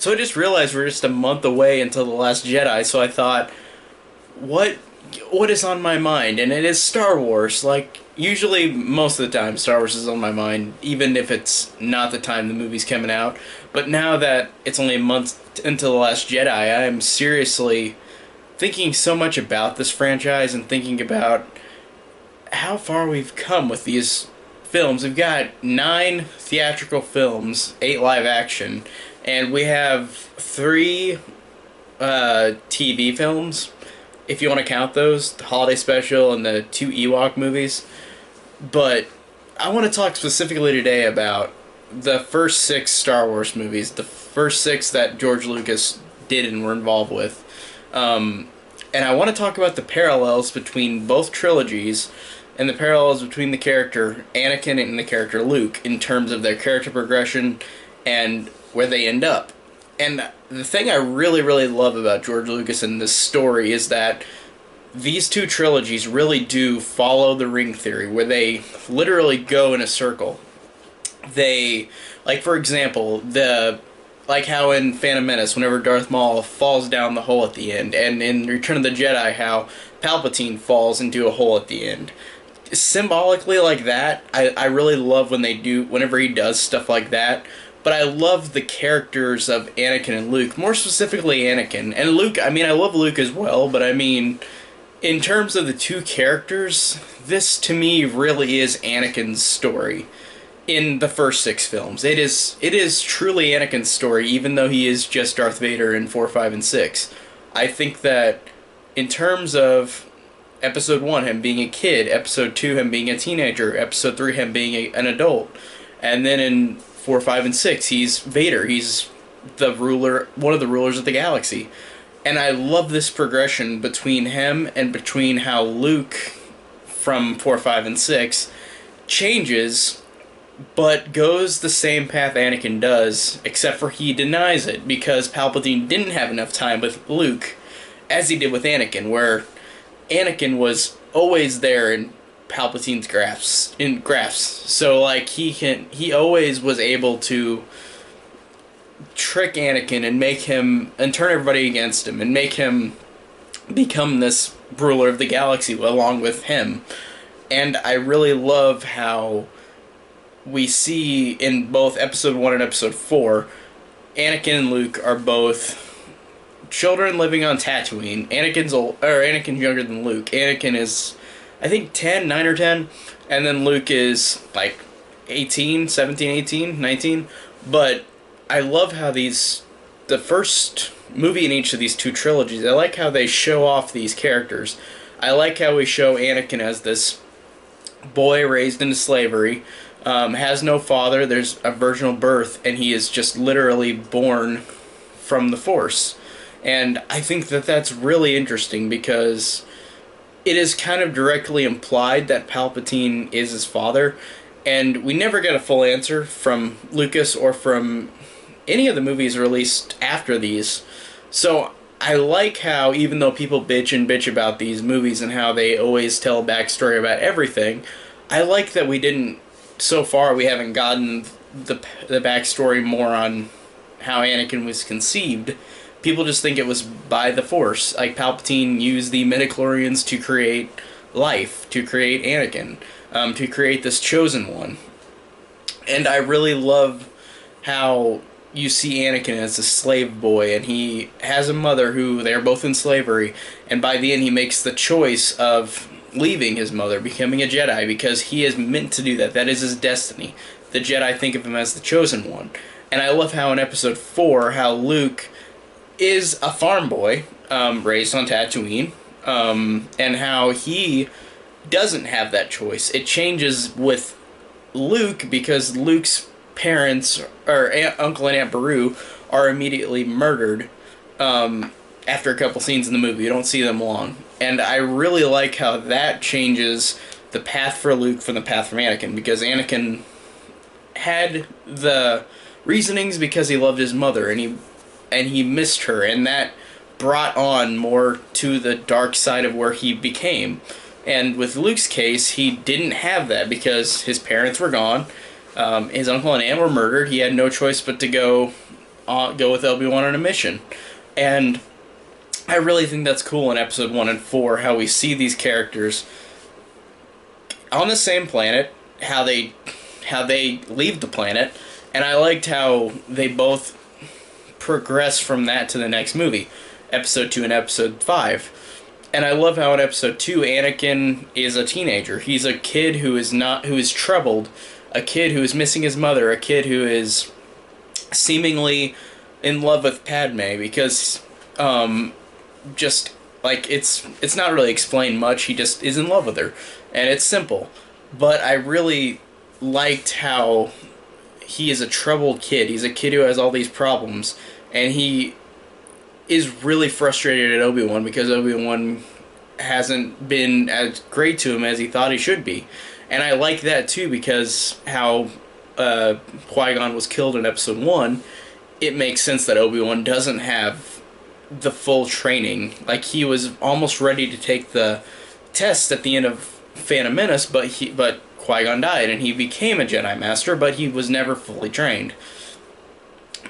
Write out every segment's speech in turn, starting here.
So I just realized we're just a month away until The Last Jedi, so I thought, what what is on my mind? And it is Star Wars. Like, usually, most of the time, Star Wars is on my mind, even if it's not the time the movie's coming out. But now that it's only a month until The Last Jedi, I am seriously thinking so much about this franchise and thinking about how far we've come with these films. We've got 9 theatrical films, 8 live action, and we have 3 TV films, if you want to count those, the holiday special and the 2 Ewok movies. But I want to talk specifically today about the first 6 Star Wars movies, the first 6 that George Lucas did and were involved with. And I want to talk about the parallels between both trilogies and the parallels between the character Anakin and the character Luke in terms of their character progression and where they end up. And the thing I really, really love about George Lucas and this story is that these 2 trilogies really do follow the ring theory, where they literally go in a circle. They, like, for example, like how in Phantom Menace, whenever Darth Maul falls down the hole at the end, and in Return of the Jedi, how Palpatine falls into a hole at the end. Symbolically like that, I really love whenever he does stuff like that. But I love the characters of Anakin and Luke, more specifically Anakin. And Luke, I mean, I love Luke as well, but I mean, in terms of the 2 characters, this to me really is Anakin's story in the first 6 films. It is truly Anakin's story, even though he is just Darth Vader in 4, 5, and 6. I think that in terms of Episode 1, him being a kid, Episode 2, him being a teenager, Episode 3, him being an adult, and then in 4, 5, and 6, he's Vader. He's the ruler, one of the rulers of the galaxy. And I love this progression between him and between how Luke, from 4, 5, and 6, changes, but goes the same path Anakin does, except for he denies it, because Palpatine didn't have enough time with Luke as he did with Anakin, where Anakin was always there in Palpatine's grasps. So like he always was able to trick Anakin and make him and turn everybody against him and make him become this ruler of the galaxy along with him. And I really love how we see in both Episode 1 and Episode 4, Anakin and Luke are both children living on Tatooine. Anakin's younger than Luke. Anakin is, I think, 9 or 10, and then Luke is like 18, 17, 18, 19. But I love how the first movie in each of these 2 trilogies, I like how they show off these characters. I like how we show Anakin as this boy raised into slavery, has no father, there's a virginal birth, and he is just literally born from the Force. And I think that that's really interesting because it is kind of directly implied that Palpatine is his father, and we never get a full answer from Lucas or from any of the movies released after these. So I like how, even though people bitch about these movies and how they always tell a backstory about everything, I like that so far we haven't gotten the backstory more on how Anakin was conceived. People just think it was by the Force. Like, Palpatine used the midichlorians to create life, to create Anakin, to create this chosen one. And I really love how you see Anakin as a slave boy, and he has a mother who, they're both in slavery, and by the end he makes the choice of leaving his mother, becoming a Jedi, because he is meant to do that. That is his destiny. The Jedi think of him as the chosen one. And I love how in Episode 4, how Luke is a farm boy, raised on Tatooine, and how he doesn't have that choice. It changes with Luke because Luke's parents, or Uncle and Aunt Beru, are immediately murdered after a couple scenes in the movie. You don't see them long. And I really like how that changes the path for Luke from the path from Anakin, because Anakin had the reasonings because he loved his mother, and he missed her, and that brought on more to the dark side of where he became. And with Luke's case, he didn't have that because his parents were gone, his uncle and aunt were murdered, he had no choice but to go go with Obi-Wan on a mission. And I really think that's cool in episode 1 and 4, how we see these characters on the same planet, how they leave the planet, and I liked how they both progress from that to the next movie, episode 2 and episode 5. And I love how in episode 2, Anakin is a teenager. He's a kid who is troubled, a kid who is missing his mother, a kid who is seemingly in love with Padme because, just, like, it's not really explained much, he just is in love with her. And it's simple. But I really liked how he is a troubled kid. He's a kid who has all these problems, and he is really frustrated at Obi-Wan because Obi-Wan hasn't been as great to him as he thought he should be. And I like that too, because how Qui-Gon was killed in episode 1, it makes sense that Obi-Wan doesn't have the full training. Like, he was almost ready to take the test at the end of Phantom Menace, but Qui-Gon died, and he became a Jedi Master, but he was never fully trained.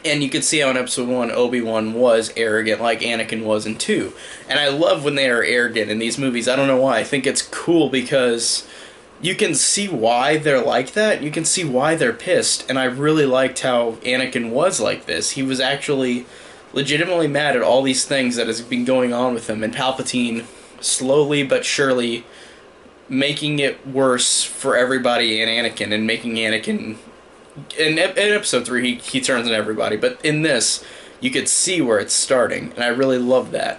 And you could see how in episode 1, Obi-Wan was arrogant like Anakin was in 2. And I love when they are arrogant in these movies. I don't know why. I think it's cool because you can see why they're like that. You can see why they're pissed. And I really liked how Anakin was like this. He was actually legitimately mad at all these things that has been going on with him. And Palpatine, slowly but surely, making it worse for everybody and Anakin, and making Anakin... In episode 3, he turns on everybody, but in this, you could see where it's starting, and I really love that.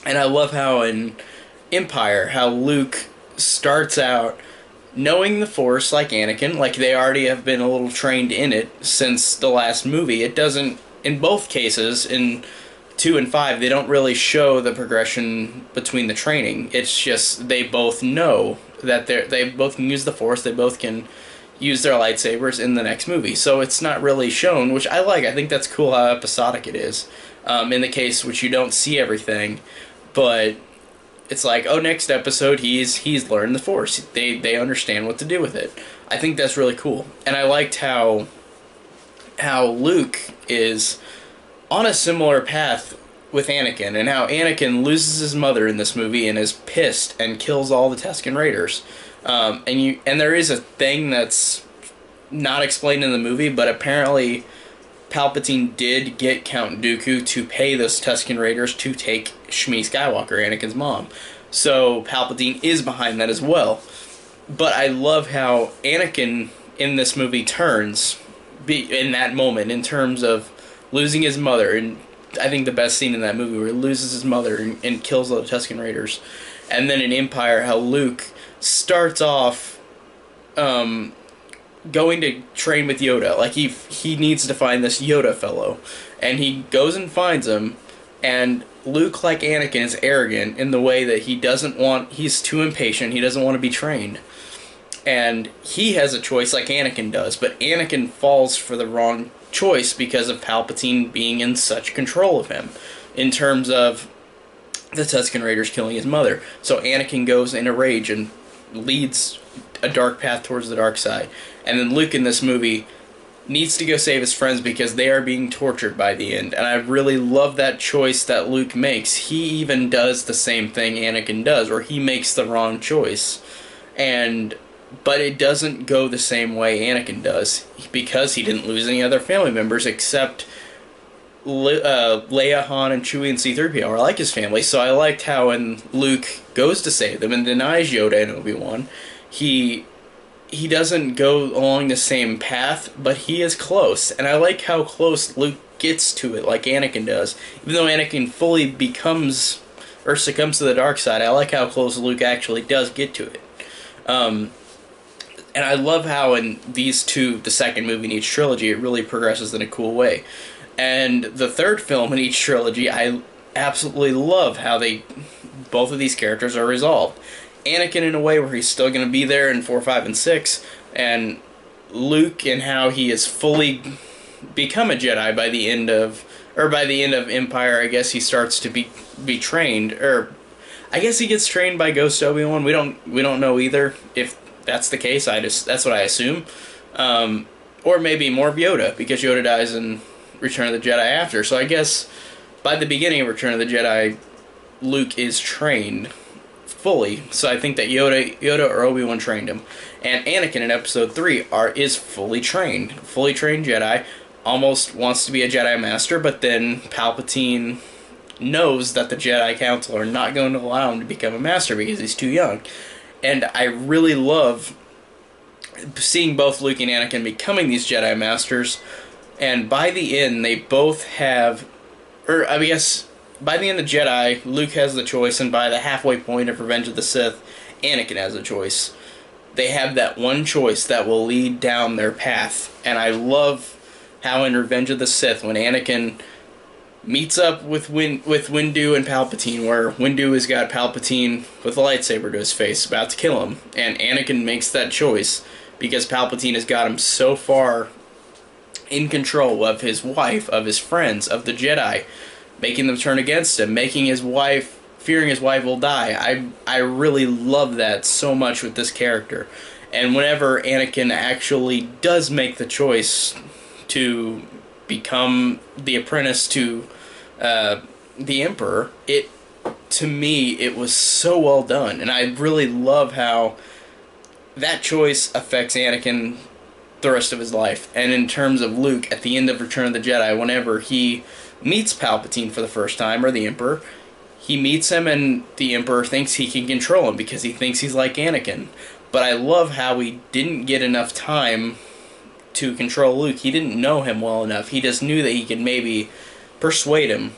And I love how in Empire, how Luke starts out knowing the Force like Anakin, like they already have been a little trained in it since the last movie. It doesn't, in both cases, in 2 and 5, they don't really show the progression between the training. It's just they both know that they both can use the Force, they both can use their lightsabers in the next movie. So it's not really shown, which I like. I think that's cool how episodic it is. In the case which you don't see everything, but it's like, oh, next episode he's learned the Force. They understand what to do with it. I think that's really cool. And I liked how Luke is on a similar path with Anakin, and how Anakin loses his mother in this movie and is pissed and kills all the Tusken Raiders. And there is a thing that's not explained in the movie, but apparently Palpatine did get Count Dooku to pay those Tusken Raiders to take Shmi Skywalker, Anakin's mom. So Palpatine is behind that as well. But I love how Anakin in this movie turns in that moment in terms of losing his mother. And I think the best scene in that movie where he loses his mother and kills the Tusken Raiders. And then in Empire, how Luke starts off going to train with Yoda. Like, he needs to find this Yoda fellow, and he goes and finds him, and Luke, like Anakin, is arrogant in the way that he's too impatient, he doesn't want to be trained. And he has a choice like Anakin does, but Anakin falls for the wrong choice because of Palpatine being in such control of him, in terms of the Tusken Raiders killing his mother. So Anakin goes in a rage and leads a dark path towards the dark side. And then Luke in this movie needs to go save his friends because they are being tortured by the end. And I really love that choice that Luke makes. He even does the same thing Anakin does, where he makes the wrong choice. But it doesn't go the same way Anakin does, because he didn't lose any other family members except Leia, Han, and Chewie and C-3PO are like his family. So I liked how when Luke goes to save them and denies Yoda and Obi-Wan, he doesn't go along the same path, but he is close. And I like how close Luke gets to it, like Anakin does. Even though Anakin fully becomes or succumbs to the dark side, I like how close Luke actually does get to it. And I love how in these two, the second movie in each trilogy, it really progresses in a cool way. And the third film in each trilogy, I absolutely love how both of these characters are resolved. Anakin in a way where he's still going to be there in 4, 5, and 6, and Luke and how he has fully become a Jedi by the end of Empire. I guess he starts to be trained, or I guess he gets trained by Ghost Obi-Wan. We don't know either if that's the case. That's what I assume. Or maybe more of Yoda, because Yoda dies in Return of the Jedi after. So I guess by the beginning of Return of the Jedi, Luke is trained fully. So I think that Yoda or Obi-Wan trained him. And Anakin in Episode 3 is fully trained Jedi, almost wants to be a Jedi Master, but then Palpatine knows that the Jedi Council are not going to allow him to become a Master because he's too young. And I really love seeing both Luke and Anakin becoming these Jedi Masters, and by the end, they both have, or I guess, by the end of Jedi, Luke has the choice, and by the halfway point of Revenge of the Sith, Anakin has a choice. They have that one choice that will lead down their path, and I love how in Revenge of the Sith, when Anakin meets up with Windu and Palpatine, where Windu has got Palpatine with a lightsaber to his face, about to kill him, and Anakin makes that choice because Palpatine has got him so far in control of his wife, of his friends, of the Jedi, making them turn against him, making his wife, fearing his wife will die. I really love that so much with this character. And whenever Anakin actually does make the choice to become the apprentice to the Emperor, to me, it was so well done. And I really love how that choice affects Anakin the rest of his life. And in terms of Luke, at the end of Return of the Jedi, whenever he meets Palpatine for the first time, or the Emperor, he meets him and the Emperor thinks he can control him because he thinks he's like Anakin. But I love how he didn't get enough time to control Luke. He didn't know him well enough. He just knew that he could maybe persuade him.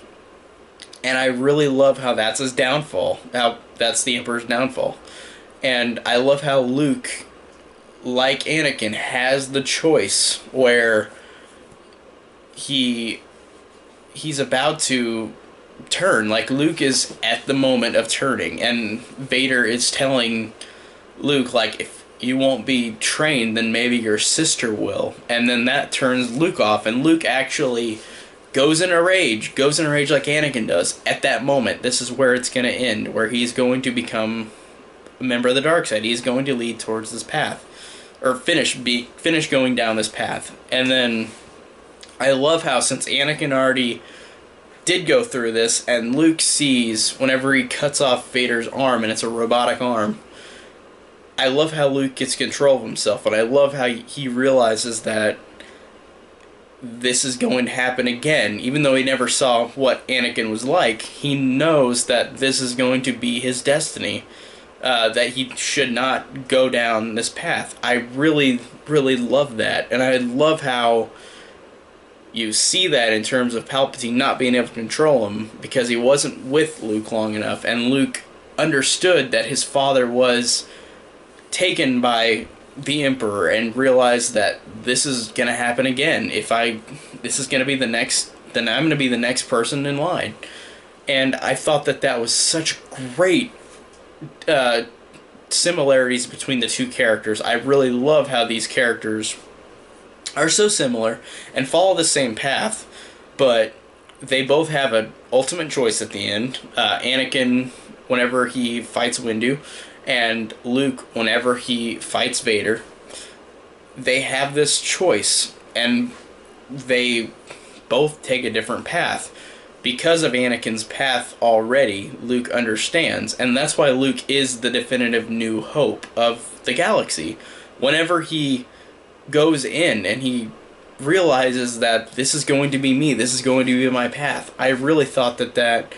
And I really love how that's his downfall. How that's the Emperor's downfall. And I love how Luke, like Anakin, has the choice where he's about to turn. Like, Luke is at the moment of turning, and Vader is telling Luke, like, if you won't be trained, then maybe your sister will. And then that turns Luke off, and Luke actually goes in a rage like Anakin does. At that moment, this is where it's going to end, where he's going to become a member of the dark side. He's going to lead towards this path, or finish going down this path. And then I love how, since Anakin already did go through this, and Luke sees whenever he cuts off Vader's arm, and it's a robotic arm, I love how Luke gets control of himself, and I love how he realizes that this is going to happen again. Even though he never saw what Anakin was like, he knows that this is going to be his destiny. That he should not go down this path. I really, really love that. And I love how you see that in terms of Palpatine not being able to control him because he wasn't with Luke long enough. And Luke understood that his father was taken by the Emperor and realized that this is going to happen again. This is going to be the next, then I'm going to be the next person in line. And I thought that was such great similarities between the two characters. I really love how these characters are so similar and follow the same path, but they both have an ultimate choice at the end. Anakin, whenever he fights Windu, and Luke, whenever he fights Vader, they have this choice, and they both take a different path. Because of Anakin's path already, Luke understands, and that's why Luke is the definitive new hope of the galaxy. Whenever he goes in and he realizes that this is going to be me, this is going to be my path, I really thought that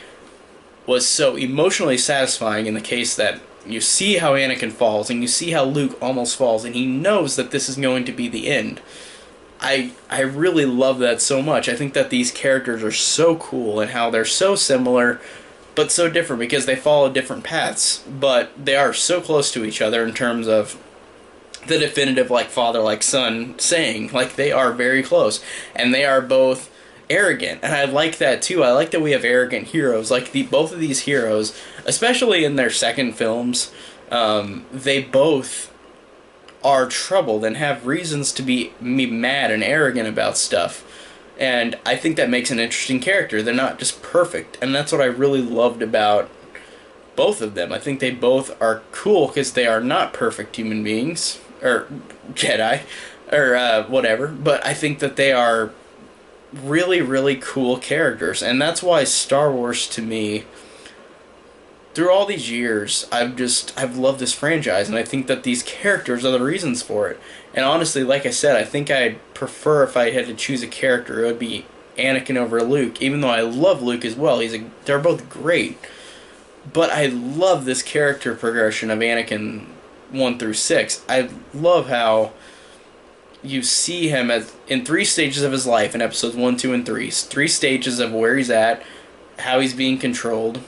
was so emotionally satisfying in the case that you see how Anakin falls, and you see how Luke almost falls, and he knows that this is going to be the end. I really love that so much. I think that these characters are so cool and how they're so similar but so different because they follow different paths, but they are so close to each other in terms of the definitive like father like son saying. Like, they are very close, and they are both arrogant, and I like that too. I like that we have arrogant heroes. Like, both of these heroes, especially in their second films, they both are troubled and have reasons to be mad and arrogant about stuff. And I think that makes an interesting character. They're not just perfect, and that's what I really loved about both of them. I think they both are cool because they are not perfect human beings, or Jedi, or whatever, but I think that they are really, really cool characters. And that's why Star Wars, to me, through all these years, I've loved this franchise, and I think that these characters are the reasons for it. And honestly, like I said, I think I'd prefer, if I had to choose a character, it would be Anakin over Luke, even though I love Luke as well. They're both great. But I love this character progression of Anakin 1 through 6. I love how you see him as in three stages of his life in episodes 1, 2, and 3. Three stages of where he's at, how he's being controlled,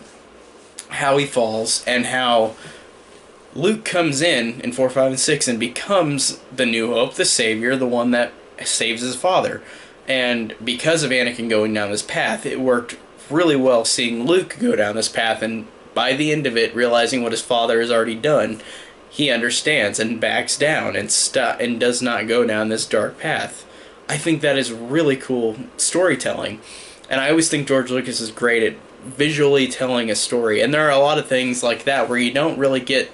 how he falls, and how Luke comes in 4, 5, and 6 and becomes the New Hope, the Savior, the one that saves his father. And because of Anakin going down this path, it worked really well seeing Luke go down this path, and by the end of it, realizing what his father has already done, he understands and backs down and does not go down this dark path. I think that is really cool storytelling. And I always think George Lucas is great at visually telling a story. And there are a lot of things like that where you don't really get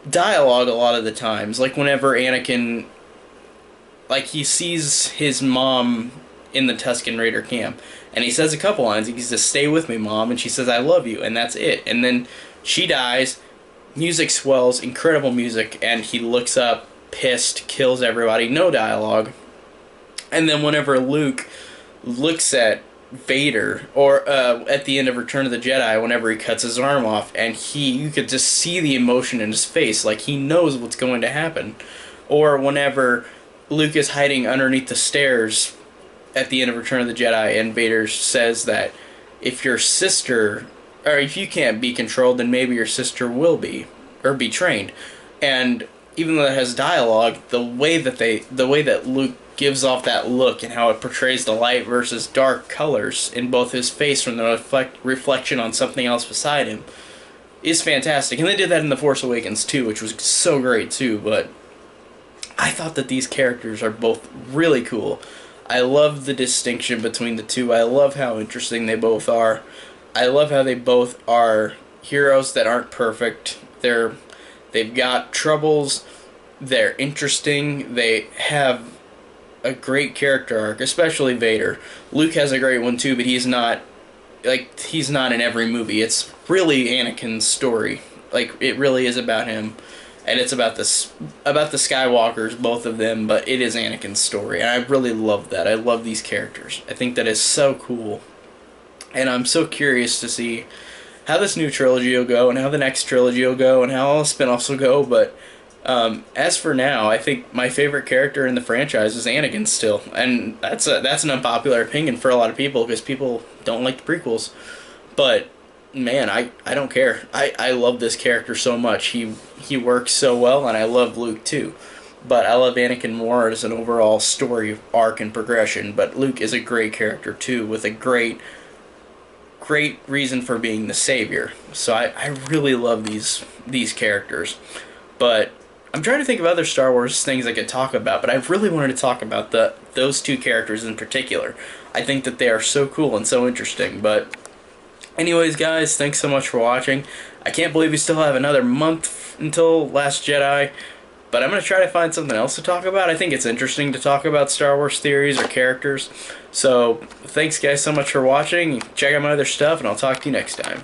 dialogue a lot of the times. Like whenever Anakin, like he sees his mom in the Tusken Raider camp, and he says a couple lines. He says, "Stay with me, Mom," and she says, "I love you," and that's it. And then she dies, music swells, incredible music, and he looks up, pissed, kills everybody, no dialogue. And then whenever Luke looks at Vader, or at the end of Return of the Jedi, whenever he cuts his arm off, and you could just see the emotion in his face, like he knows what's going to happen. Or whenever Luke is hiding underneath the stairs at the end of Return of the Jedi, and Vader says that if your sister, or if you can't be controlled, then maybe your sister will be, or be trained. And even though it has dialogue, the way that Luke gives off that look and how it portrays the light versus dark colors in both his face from the reflection on something else beside him is fantastic. And they did that in The Force Awakens too, which was so great too. But I thought that these characters are both really cool. I love the distinction between the two. I love how interesting they both are. I love how they both are heroes that aren't perfect. They've got troubles. They're interesting. They have a great character arc, especially Vader. Luke has a great one too, but he's not in every movie. It's really Anakin's story. Like, it really is about him. And it's about the Skywalkers, both of them, but it is Anakin's story. And I really love that. I love these characters. I think that is so cool. And I'm so curious to see how this new trilogy will go, and how the next trilogy will go, and how all the spin-offs will go. But as for now, I think my favorite character in the franchise is Anakin still. And that's an unpopular opinion for a lot of people, because people don't like the prequels. But man, I don't care. I love this character so much. He works so well, and I love Luke too. But I love Anakin more as an overall story arc and progression. But Luke is a great character too, with a great reason for being the savior. So I really love these characters. But I'm trying to think of other Star Wars things I could talk about, but I really wanted to talk about those two characters in particular. I think that they are so cool and so interesting. But anyways, guys, thanks so much for watching. I can't believe we still have another month until Last Jedi, but I'm going to try to find something else to talk about. I think it's interesting to talk about Star Wars theories or characters. So, thanks guys so much for watching. Check out my other stuff, and I'll talk to you next time.